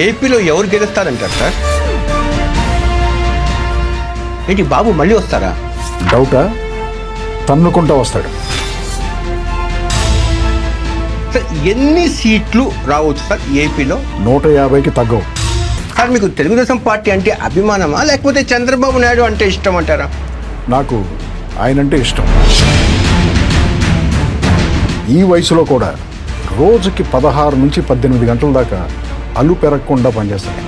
ఏపీలో ఎవరు గెలుస్తారంటారు సార్? ఏంటి బాబు మళ్ళీ వస్తారా? డౌటా? తన్నుకుంటా వస్తాడు. సార్ ఎన్ని సీట్లు రావచ్చు సార్ ఏపీలో? 150కి తగ్గవు. సార్ మీకు తెలుగుదేశం పార్టీ అంటే అభిమానమా లేకపోతే చంద్రబాబు నాయుడు అంటే ఇష్టం అంటారా? నాకు ఆయనంటే ఇష్టం. ఈ వయసులో కూడా రోజుకి 16 నుంచి 18 గంటల దాకా అలు పెరగకుండా పనిచేస్తాను.